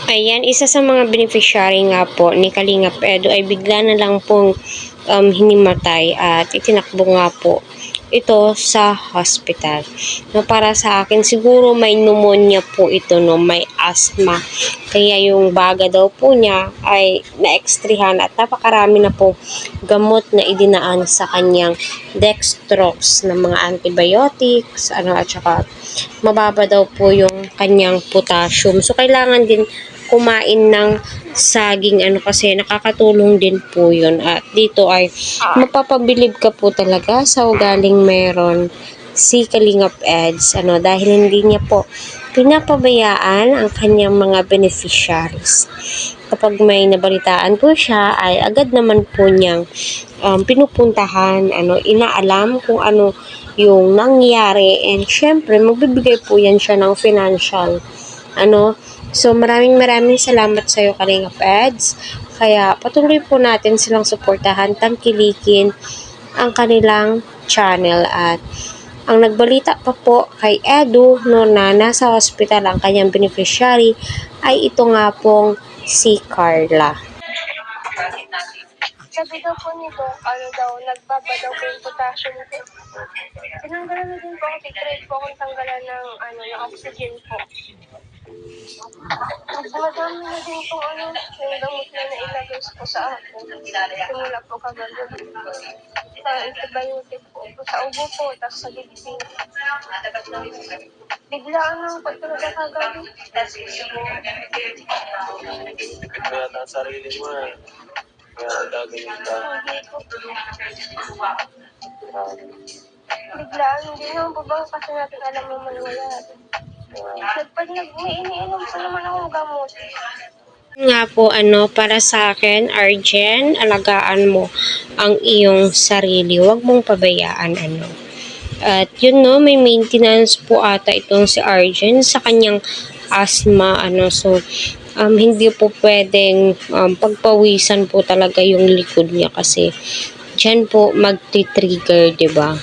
Ayan, isa sa mga beneficiary nga po ni Kalingap Edu ay bigla na lang pong hinimatay at itinakbo nga po ito sa hospital. No, para sa akin, siguro may pneumonia po ito, no, may asthma. Kaya yung baga daw po niya ay na-extrihan at napakarami na po gamot na idinaan sa kanyang dextrox na mga antibiotics, at saka mababa daw po yung kanyang potassium. So, kailangan din kumain ng saging kasi nakakatulong din po yun. At dito ay mapapabilib ka po talaga sa ugaling meron si Kalingap Eds dahil hindi niya po pinapabayaan ang kanyang mga beneficiaries. Kapag may nabalitaan po siya ay agad naman po niyang pinupuntahan, inaalam kung ano yung nangyari, and syempre magbibigay po yan siya ng financial So, maraming salamat sa iyo, Kalingap Eds. Kaya, patuloy po natin silang suportahan, tangkilikin ang kanilang channel. At, ang nagbalita pa po kay Edu, na nasa hospital ang kanyang beneficiary, ay ito nga pong si Carla. Sabi daw po nito, nagbaba daw po yung potassium ko. Tinanggalan na din po ako, titry po akong tanggalan ng oxygen po. Madami na din po yung gamot na nailagay po sa akin. Simula po kagabi. Sa antibiotic po. Sa ubo po, tapos sa dibdib. Biglaan lang po talaga kagabi. Kaya ang sarili mo kaya gagawin ka. Biglaan, hindi naman po ba kasi natin alam naman wala. Pag may iniinom po naman akong gamot. Nga po, para sa akin, Arjen, alagaan mo ang iyong sarili. Huwag mong pabayaan, At yun, may maintenance po ata itong si Arjen sa kanyang asthma, So, hindi po pwedeng pagpawisan po talaga yung likod niya kasi dyan po magti-trigger, 'di ba?